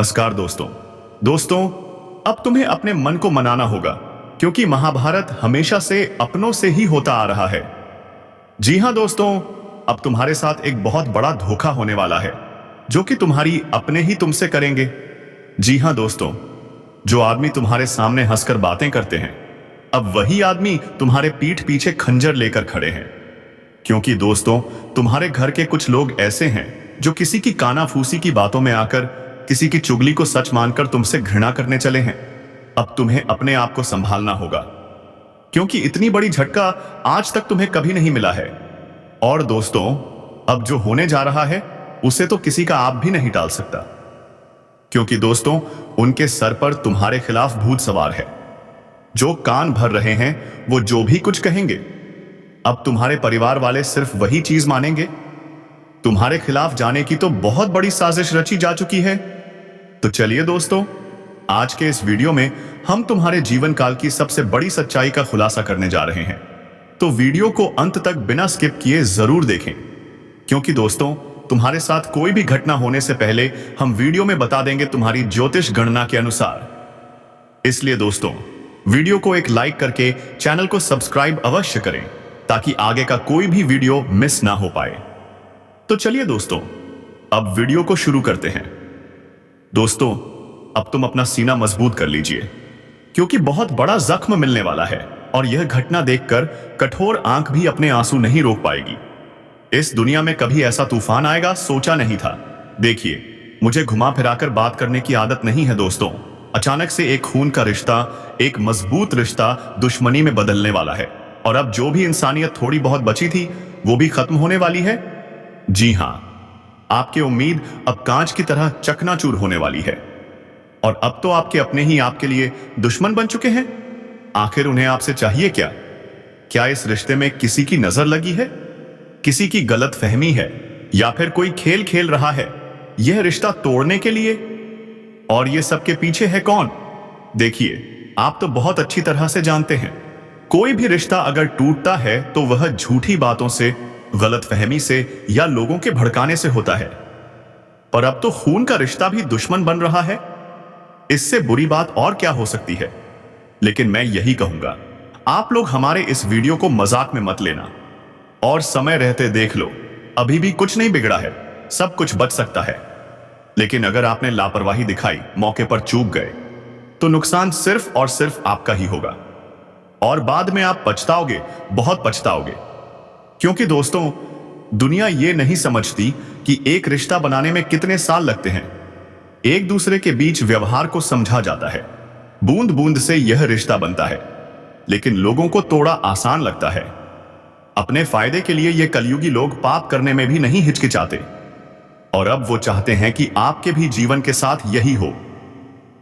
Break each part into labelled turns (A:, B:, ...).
A: नमस्कार दोस्तों। दोस्तों, अब तुम्हें अपने मन को मनाना होगा, क्योंकि महाभारत हमेशा से अपनों से ही होता आ रहा है। जी हां दोस्तों, अब तुम्हारे साथ एक बहुत बड़ा धोखा होने वाला है, जो कि तुम्हारी अपने ही तुमसे करेंगे। जी हां दोस्तों, जो आदमी तुम्हारे सामने हंसकर बातें करते हैं, अब वही आदमी तुम्हारे पीठ पीछे खंजर लेकर खड़े हैं। क्योंकि दोस्तों, तुम्हारे घर के कुछ लोग ऐसे हैं जो किसी की कानाफूसी की बातों में आकर किसी की चुगली को सच मानकर तुमसे घृणा करने चले हैं। अब तुम्हें अपने आप को संभालना होगा, क्योंकि इतनी बड़ी झटका आज तक तुम्हें कभी नहीं मिला है। और दोस्तों, अब जो होने जा रहा है उसे तो किसी का आप भी नहीं टाल सकता, क्योंकि दोस्तों, उनके सर पर तुम्हारे खिलाफ भूत सवार है। जो कान भर रहे हैं वो जो भी कुछ कहेंगे, अब तुम्हारे परिवार वाले सिर्फ वही चीज मानेंगे। तुम्हारे खिलाफ जाने की तो बहुत बड़ी साजिश रची जा चुकी है। तो चलिए दोस्तों, आज के इस वीडियो में हम तुम्हारे जीवन काल की सबसे बड़ी सच्चाई का खुलासा करने जा रहे हैं। तो वीडियो को अंत तक बिना स्किप किए जरूर देखें, क्योंकि दोस्तों, तुम्हारे साथ कोई भी घटना होने से पहले हम वीडियो में बता देंगे तुम्हारी ज्योतिष गणना के अनुसार। इसलिए दोस्तों, वीडियो को एक लाइक करके चैनल को सब्सक्राइब अवश्य करें, ताकि आगे का कोई भी वीडियो मिस ना हो पाए। तो चलिए दोस्तों, अब वीडियो को शुरू करते हैं। दोस्तों, अब तुम अपना सीना मजबूत कर लीजिए, क्योंकि बहुत बड़ा जख्म मिलने वाला है, और यह घटना देखकर कठोर आंख भी अपने आंसू नहीं रोक पाएगी। इस दुनिया में कभी ऐसा तूफान आएगा सोचा नहीं था। देखिए, मुझे घुमा फिराकर बात करने की आदत नहीं है दोस्तों। अचानक से एक खून का रिश्ता, एक मजबूत रिश्ता दुश्मनी में बदलने वाला है, और अब जो भी इंसानियत थोड़ी बहुत बची थी वो भी खत्म होने वाली है। जी हां, आपकी उम्मीद अब कांच की तरह चकनाचूर होने वाली है, और अब तो आपके अपने ही आपके लिए दुश्मन बन चुके हैं। आखिर उन्हें आपसे चाहिए क्या? क्या इस रिश्ते में किसी की नजर लगी है, किसी की गलत फहमी है, या फिर कोई खेल खेल रहा है यह रिश्ता तोड़ने के लिए? और ये सबके पीछे है कौन? देखिए, आप तो बहुत अच्छी तरह से जानते हैं, कोई भी रिश्ता अगर टूटता है तो वह झूठी बातों से, गलतफहमी से या लोगों के भड़काने से होता है। पर अब तो खून का रिश्ता भी दुश्मन बन रहा है। इससे बुरी बात और क्या हो सकती है? लेकिन मैं यही कहूंगा, आप लोग हमारे इस वीडियो को मजाक में मत लेना, और समय रहते देख लो, अभी भी कुछ नहीं बिगड़ा है, सब कुछ बच सकता है। लेकिन अगर आपने लापरवाही दिखाई, मौके पर चूक गए, तो नुकसान सिर्फ और सिर्फ आपका ही होगा, और बाद में आप पछताओगे, बहुत पछताओगे। क्योंकि दोस्तों, दुनिया ये नहीं समझती कि एक रिश्ता बनाने में कितने साल लगते हैं। एक दूसरे के बीच व्यवहार को समझा जाता है, बूंद बूंद से यह रिश्ता बनता है, लेकिन लोगों को तोड़ा आसान लगता है। अपने फायदे के लिए ये कलयुगी लोग पाप करने में भी नहीं हिचकिचाते, और अब वो चाहते हैं कि आपके भी जीवन के साथ यही हो।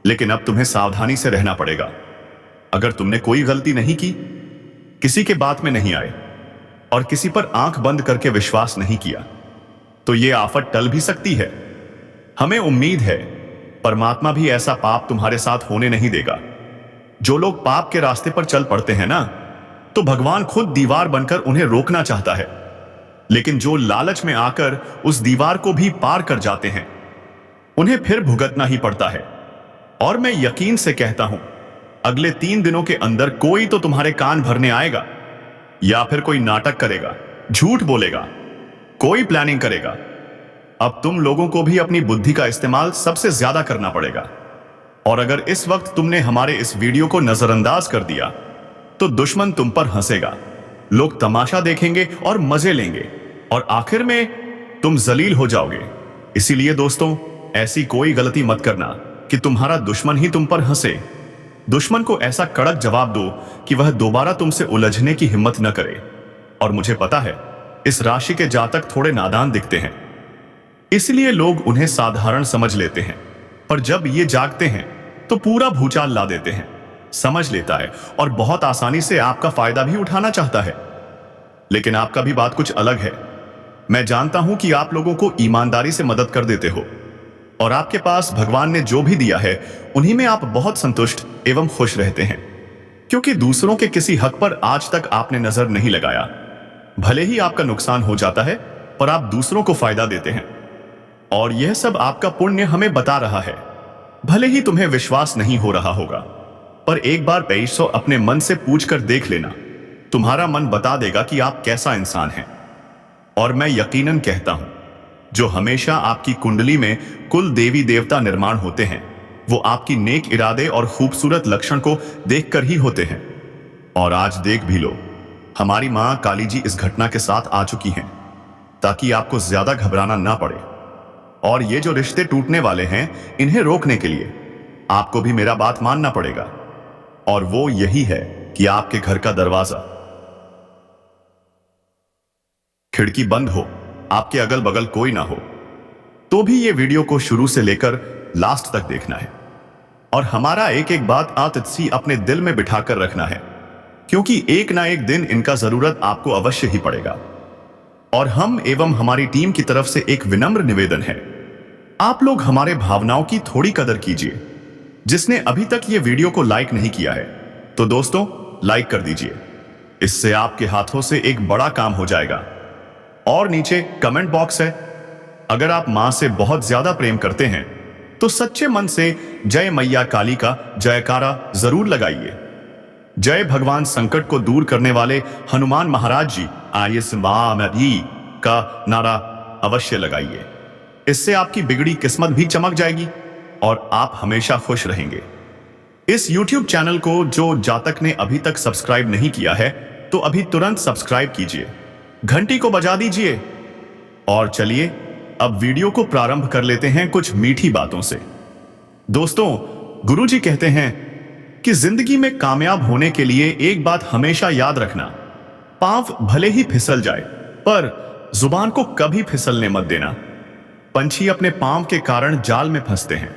A: लेकिन अब तुम्हें सावधानी से रहना पड़ेगा। अगर तुमने कोई गलती नहीं की, किसी के बात में नहीं आए, और किसी पर आंख बंद करके विश्वास नहीं किया, तो यह आफत टल भी सकती है। हमें उम्मीद है परमात्मा भी ऐसा पाप तुम्हारे साथ होने नहीं देगा। जो लोग पाप के रास्ते पर चल पड़ते हैं ना, तो भगवान खुद दीवार बनकर उन्हें रोकना चाहता है। लेकिन जो लालच में आकर उस दीवार को भी पार कर जाते हैं, उन्हें फिर भुगतना ही पड़ता है। और मैं यकीन से कहता हूं, अगले 3 दिनों के अंदर कोई तो तुम्हारे कान भरने आएगा, या फिर कोई नाटक करेगा, झूठ बोलेगा, कोई प्लानिंग करेगा। अब तुम लोगों को भी अपनी बुद्धि का इस्तेमाल सबसे ज्यादा करना पड़ेगा। और अगर इस वक्त तुमने हमारे इस वीडियो को नजरअंदाज कर दिया, तो दुश्मन तुम पर हंसेगा, लोग तमाशा देखेंगे और मजे लेंगे, और आखिर में तुम जलील हो जाओगे। इसीलिए दोस्तों, ऐसी कोई गलती मत करना कि तुम्हारा दुश्मन ही तुम पर हंसे। दुश्मन को ऐसा कड़क जवाब दो कि वह दोबारा तुमसे उलझने की हिम्मत न करे। और मुझे पता है, इस राशि के जातक थोड़े नादान दिखते हैं, इसलिए लोग उन्हें साधारण समझ लेते हैं, पर जब ये जागते हैं तो पूरा भूचाल ला देते हैं, समझ लेता है, और बहुत आसानी से आपका फायदा भी उठाना चाहता है। लेकिन आपका भी बात कुछ अलग है। मैं जानता हूं कि आप लोगों को ईमानदारी से मदद कर देते हो, और आपके पास भगवान ने जो भी दिया है उन्हीं में आप बहुत संतुष्ट एवं खुश रहते हैं, क्योंकि दूसरों के किसी हक पर आज तक आपने नजर नहीं लगाया। भले ही आपका नुकसान हो जाता है, पर आप दूसरों को फायदा देते हैं, और यह सब आपका पुण्य हमें बता रहा है। भले ही तुम्हें विश्वास नहीं हो रहा होगा, पर एक बार 2300 अपने मन से पूछ कर देख लेना। तुम्हारा मन बता देगा कि आप कैसा इंसान हैं। और मैं यकीनन कहता हूं, जो हमेशा आपकी कुंडली में कुल देवी देवता निर्माण होते हैं, वो आपकी नेक इरादे और खूबसूरत लक्षण को देखकर ही होते हैं। और आज देख भी लो, हमारी मां काली जी इस घटना के साथ आ चुकी हैं, ताकि आपको ज्यादा घबराना ना पड़े। और ये जो रिश्ते टूटने वाले हैं, इन्हें रोकने के लिए आपको भी मेरा बात मानना पड़ेगा। और वो यही है कि आपके घर का दरवाजा, खिड़की बंद हो, आपके अगल बगल कोई ना हो, तो भी ये वीडियो को शुरू से लेकर लास्ट तक देखना है। और हमारा एक एक बात आतिथ्य अपने दिल में बिठाकर रखना है, क्योंकि एक ना एक दिन इनका जरूरत आपको अवश्य ही पड़ेगा। और हम एवं हमारी टीम की तरफ से एक विनम्र निवेदन है, आप लोग हमारे भावनाओं की थोड़ी कदर कीजिए। जिसने अभी तक ये वीडियो को लाइक नहीं किया है, तो दोस्तों लाइक कर दीजिए। इससे आपके हाथों से एक बड़ा काम हो जाएगा। और नीचे कमेंट बॉक्स है, अगर आप मां से बहुत ज्यादा प्रेम करते हैं तो सच्चे मन से जय मैया काली का जयकारा जरूर लगाइए। जय भगवान संकट को दूर करने वाले हनुमान महाराज जी आइए का नारा अवश्य लगाइए। इससे आपकी बिगड़ी किस्मत भी चमक जाएगी और आप हमेशा खुश रहेंगे। इस YouTube चैनल को जो जातक ने अभी तक सब्सक्राइब नहीं किया है, तो अभी तुरंत सब्सक्राइब कीजिए, घंटी को बजा दीजिए। और चलिए अब वीडियो को प्रारंभ कर लेते हैं कुछ मीठी बातों से। दोस्तों, गुरुजी कहते हैं कि जिंदगी में कामयाब होने के लिए एक बात हमेशा याद रखना, पांव भले ही फिसल जाए पर जुबान को कभी फिसलने मत देना। पंछी अपने पांव के कारण जाल में फंसते हैं,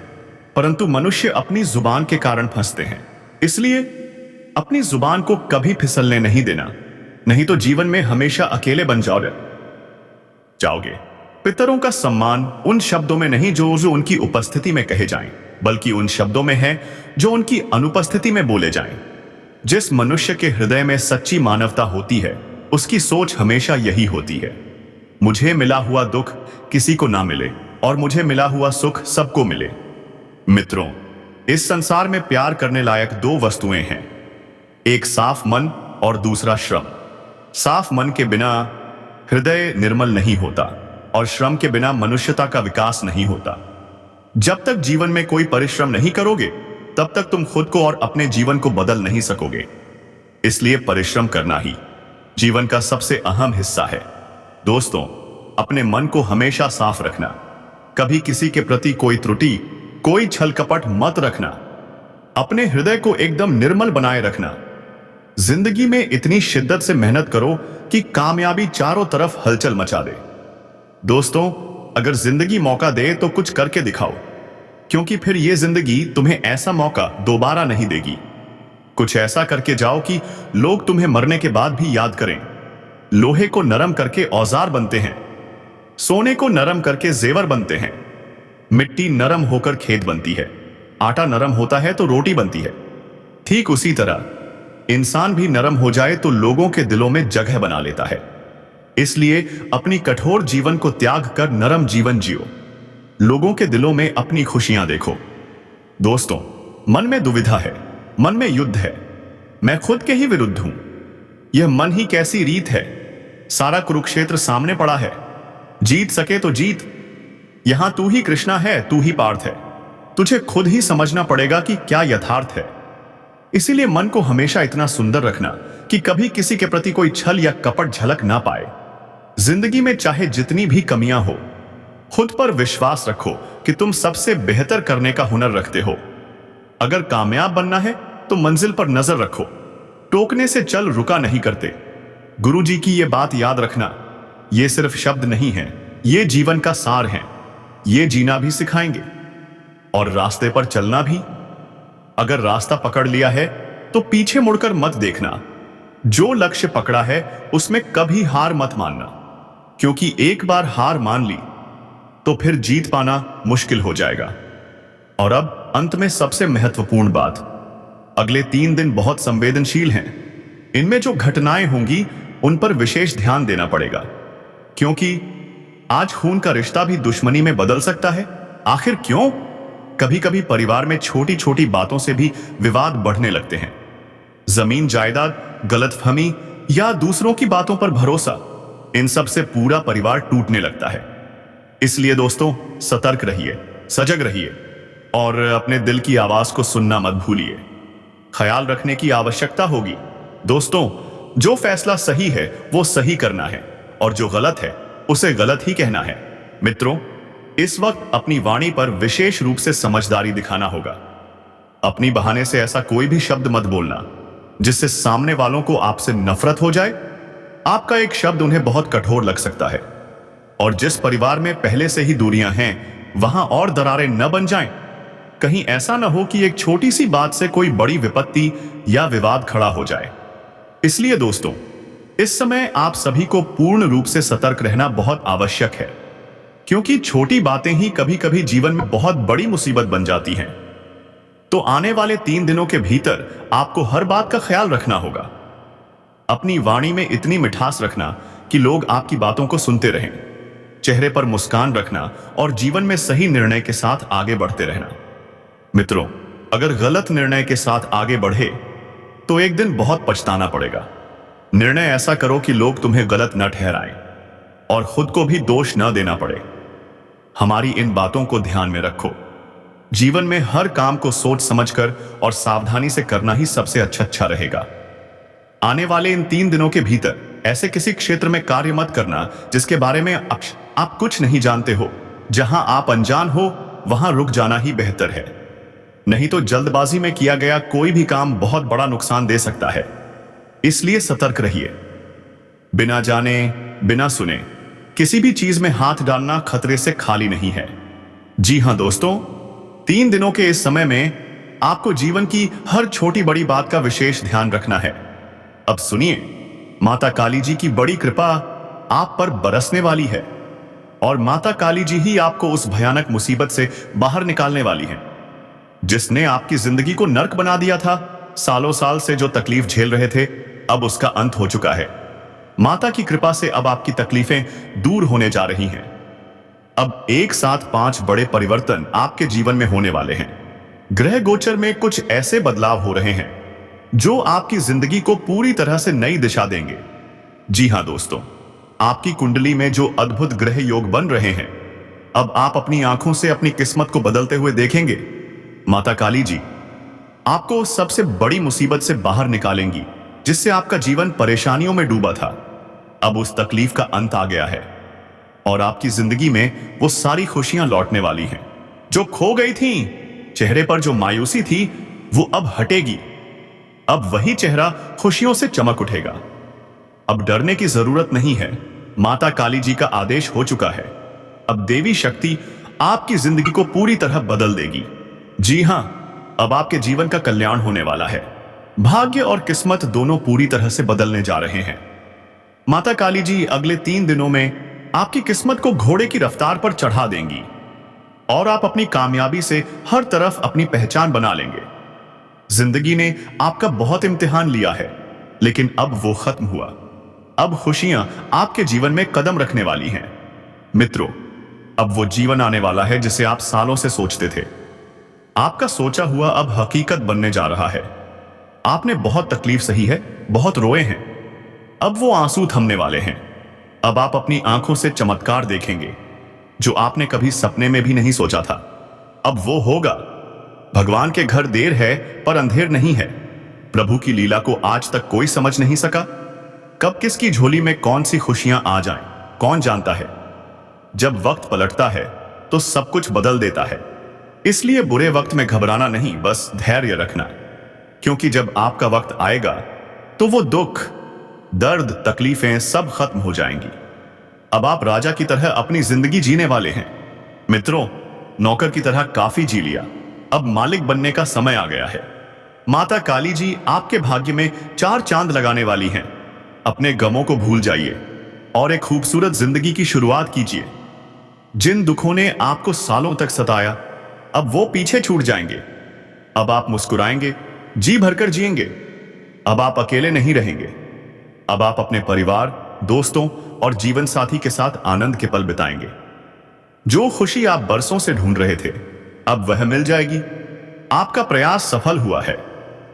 A: परंतु मनुष्य अपनी जुबान के कारण फंसते हैं। इसलिए अपनी जुबान को कभी फिसलने नहीं देना, नहीं तो जीवन में हमेशा अकेले बन जाओगे। पितरों का सम्मान उन शब्दों में नहीं जो उनकी उपस्थिति में कहे जाएं, बल्कि उन शब्दों में है जो उनकी अनुपस्थिति में बोले जाएं। जिस मनुष्य के हृदय में सच्ची मानवता होती है, उसकी सोच हमेशा यही होती है, मुझे मिला हुआ दुख किसी को ना मिले और मुझे मिला हुआ सुख सबको मिले। मित्रों, इस संसार में प्यार करने लायक दो वस्तुएं हैं, एक साफ मन और दूसरा श्रम। साफ मन के बिना हृदय निर्मल नहीं होता और श्रम के बिना मनुष्यता का विकास नहीं होता। जब तक जीवन में कोई परिश्रम नहीं करोगे, तब तक तुम खुद को और अपने जीवन को बदल नहीं सकोगे। इसलिए परिश्रम करना ही जीवन का सबसे अहम हिस्सा है। दोस्तों, अपने मन को हमेशा साफ रखना, कभी किसी के प्रति कोई त्रुटि, कोई छल कपट मत रखना। अपने हृदय को एकदम निर्मल बनाए रखना। जिंदगी में इतनी शिद्दत से मेहनत करो कि कामयाबी चारों तरफ हलचल मचा दे। दोस्तों, अगर जिंदगी मौका दे तो कुछ करके दिखाओ, क्योंकि फिर यह जिंदगी तुम्हें ऐसा मौका दोबारा नहीं देगी। कुछ ऐसा करके जाओ कि लोग तुम्हें मरने के बाद भी याद करें। लोहे को नरम करके औजार बनते हैं, सोने को नरम करके जेवर बनते हैं, मिट्टी नरम होकर खेत बनती है, आटा नरम होता है तो रोटी बनती है। ठीक उसी तरह इंसान भी नरम हो जाए तो लोगों के दिलों में जगह बना लेता है। इसलिए अपनी कठोर जीवन को त्याग कर नरम जीवन जियो, लोगों के दिलों में अपनी खुशियां देखो। दोस्तों, मन में दुविधा है, मन में युद्ध है, मैं खुद के ही विरुद्ध हूं, यह मन ही कैसी रीत है, सारा कुरुक्षेत्र सामने पड़ा है, जीत सके तो जीत, यहां तू ही कृष्णा है, तू ही पार्थ है, तुझे खुद ही समझना पड़ेगा कि क्या यथार्थ है। इसीलिए मन को हमेशा इतना सुंदर रखना कि कभी किसी के प्रति कोई छल या कपट झलक ना पाए। जिंदगी में चाहे जितनी भी कमियां हो, खुद पर विश्वास रखो कि तुम सबसे बेहतर करने का हुनर रखते हो। अगर कामयाब बनना है तो मंजिल पर नजर रखो, टोकने से चल रुका नहीं करते। गुरुजी की ये बात याद रखना, ये सिर्फ शब्द नहीं है, ये जीवन का सार है। ये जीना भी सिखाएंगे और रास्ते पर चलना भी। अगर रास्ता पकड़ लिया है तो पीछे मुड़कर मत देखना। जो लक्ष्य पकड़ा है उसमें कभी हार मत मानना, क्योंकि एक बार हार मान ली तो फिर जीत पाना मुश्किल हो जाएगा। और अब अंत में सबसे महत्वपूर्ण बात, अगले 3 दिन बहुत संवेदनशील हैं। इनमें जो घटनाएं होंगी उन पर विशेष ध्यान देना पड़ेगा, क्योंकि आज खून का रिश्ता भी दुश्मनी में बदल सकता है। आखिर क्यों? कभी कभी परिवार में छोटी छोटी बातों से भी विवाद बढ़ने लगते हैं। जमीन जायदाद, गलतफहमी या दूसरों की बातों पर भरोसा, इन सब से पूरा परिवार टूटने लगता है। इसलिए दोस्तों, सतर्क रहिए, सजग रहिए और अपने दिल की आवाज को सुनना मत भूलिए। ख्याल रखने की आवश्यकता होगी। दोस्तों, जो फैसला सही है वो सही करना है और जो गलत है उसे गलत ही कहना है। मित्रों, इस वक्त अपनी वाणी पर विशेष रूप से समझदारी दिखाना होगा। अपनी बहाने से ऐसा कोई भी शब्द मत बोलना जिससे सामने वालों को आपसे नफरत हो जाए। आपका एक शब्द उन्हें बहुत कठोर लग सकता है और जिस परिवार में पहले से ही दूरियां हैं वहां और दरारें न बन जाएं। कहीं ऐसा न हो कि एक छोटी सी बात से कोई बड़ी विपत्ति या विवाद खड़ा हो जाए। इसलिए दोस्तों, इस समय आप सभी को पूर्ण रूप से सतर्क रहना बहुत आवश्यक है, क्योंकि छोटी बातें ही कभी कभी जीवन में बहुत बड़ी मुसीबत बन जाती हैं। तो आने वाले 3 दिनों के भीतर आपको हर बात का ख्याल रखना होगा। अपनी वाणी में इतनी मिठास रखना कि लोग आपकी बातों को सुनते रहें, चेहरे पर मुस्कान रखना और जीवन में सही निर्णय के साथ आगे बढ़ते रहना। मित्रों, अगर गलत निर्णय के साथ आगे बढ़े तो एक दिन बहुत पछताना पड़ेगा। निर्णय ऐसा करो कि लोग तुम्हें गलत न ठहराएं और खुद को भी दोष न देना पड़े। हमारी इन बातों को ध्यान में रखो। जीवन में हर काम को सोच समझकर और सावधानी से करना ही सबसे अच्छा रहेगा। आने वाले इन 3 दिनों के भीतर ऐसे किसी क्षेत्र में कार्य मत करना जिसके बारे में आप कुछ नहीं जानते हो। जहां आप अनजान हो वहां रुक जाना ही बेहतर है, नहीं तो जल्दबाजी में किया गया कोई भी काम बहुत बड़ा नुकसान दे सकता है। इसलिए सतर्क रहिए। बिना जाने बिना सुने किसी भी चीज में हाथ डालना खतरे से खाली नहीं है। जी हां दोस्तों, 3 दिनों के इस समय में आपको जीवन की हर छोटी बड़ी बात का विशेष ध्यान रखना है। अब सुनिए, माता काली जी की बड़ी कृपा आप पर बरसने वाली है और माता काली जी ही आपको उस भयानक मुसीबत से बाहर निकालने वाली हैं, जिसने आपकी जिंदगी को नर्क बना दिया था। सालों साल से जो तकलीफ झेल रहे थे, अब उसका अंत हो चुका है। माता की कृपा से अब आपकी तकलीफें दूर होने जा रही हैं। अब एक साथ 5 बड़े परिवर्तन आपके जीवन में होने वाले हैं। ग्रह गोचर में कुछ ऐसे बदलाव हो रहे हैं जो आपकी जिंदगी को पूरी तरह से नई दिशा देंगे। जी हां दोस्तों, आपकी कुंडली में जो अद्भुत ग्रह योग बन रहे हैं, अब आप अपनी आंखों से अपनी किस्मत को बदलते हुए देखेंगे। माता काली जी आपको उस सबसे बड़ी मुसीबत से बाहर निकालेंगी जिससे आपका जीवन परेशानियों में डूबा था। अब उस तकलीफ का अंत आ गया है और आपकी जिंदगी में वो सारी खुशियां लौटने वाली हैं जो खो गई थीं। चेहरे पर जो मायूसी थी वो अब हटेगी। अब वही चेहरा खुशियों से चमक उठेगा। अब डरने की जरूरत नहीं है। माता काली जी का आदेश हो चुका है। अब देवी शक्ति आपकी जिंदगी को पूरी तरह बदल देगी। जी हां, अब आपके जीवन का कल्याण होने वाला है। भाग्य और किस्मत दोनों पूरी तरह से बदलने जा रहे हैं। माता काली जी अगले 3 दिनों में आपकी किस्मत को घोड़े की रफ्तार पर चढ़ा देंगी और आप अपनी कामयाबी से हर तरफ अपनी पहचान बना लेंगे। जिंदगी ने आपका बहुत इम्तिहान लिया है, लेकिन अब वो खत्म हुआ। अब खुशियां आपके जीवन में कदम रखने वाली हैं। मित्रों, अब वो जीवन आने वाला है जिसे आप सालों से सोचते थे। आपका सोचा हुआ अब हकीकत बनने जा रहा है। आपने बहुत तकलीफ सही है, बहुत रोए हैं। अब वो आंसू थमने वाले हैं। अब आप अपनी आंखों से चमत्कार देखेंगे जो आपने कभी सपने में भी नहीं सोचा था। अब वो होगा। भगवान के घर देर है पर अंधेर नहीं है। प्रभु की लीला को आज तक कोई समझ नहीं सका। कब किसकी झोली में कौन सी खुशियां आ जाएं, कौन जानता है। जब वक्त पलटता है तो सब कुछ बदल देता है। इसलिए बुरे वक्त में घबराना नहीं, बस धैर्य रखना, क्योंकि जब आपका वक्त आएगा तो वो दुख, दर्द, तकलीफें सब खत्म हो जाएंगी। अब आप राजा की तरह अपनी जिंदगी जीने वाले हैं। मित्रों, नौकर की तरह काफी जी लिया, अब मालिक बनने का समय आ गया है। माता काली जी आपके भाग्य में 4 चांद लगाने वाली हैं। अपने गमों को भूल जाइए और एक खूबसूरत जिंदगी की शुरुआत कीजिए। जिन दुखों ने आपको सालों तक सताया, अब वो पीछे छूट जाएंगे। अब आप मुस्कुराएंगे, जी भरकर जिएंगे। अब आप अकेले नहीं रहेंगे। अब आप अपने परिवार, दोस्तों और जीवन साथी के साथ आनंद के पल बिताएंगे। जो खुशी आप बरसों से ढूंढ रहे थे, अब वह मिल जाएगी। आपका प्रयास सफल हुआ है।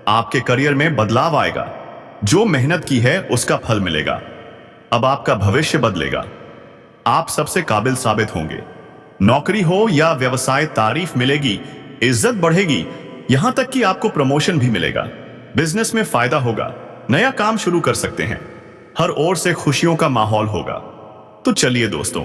A: आपके करियर में बदलाव आएगा। जो मेहनत की है उसका फल मिलेगा। अब आपका भविष्य बदलेगा। आप सबसे काबिल साबित होंगे। नौकरी हो या व्यवसाय, तारीफ मिलेगी, इज्जत बढ़ेगी, यहां तक कि आपको प्रमोशन भी मिलेगा। बिजनेस में फायदा होगा। नया काम शुरू कर सकते हैं। हर ओर से खुशियों का माहौल होगा। तो चलिए दोस्तों,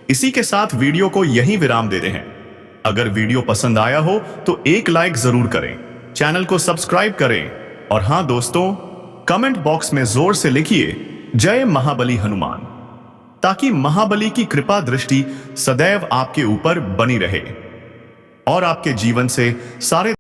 A: इसी के साथ वीडियो को यहीं विराम देते हैं। अगर वीडियो पसंद आया हो तो एक लाइक जरूर करें, चैनल को सब्सक्राइब करें और हां दोस्तों, कमेंट बॉक्स में जोर से लिखिए जय महाबली हनुमान, ताकि महाबली की कृपा दृष्टि सदैव आपके ऊपर बनी रहे और आपके जीवन से सारे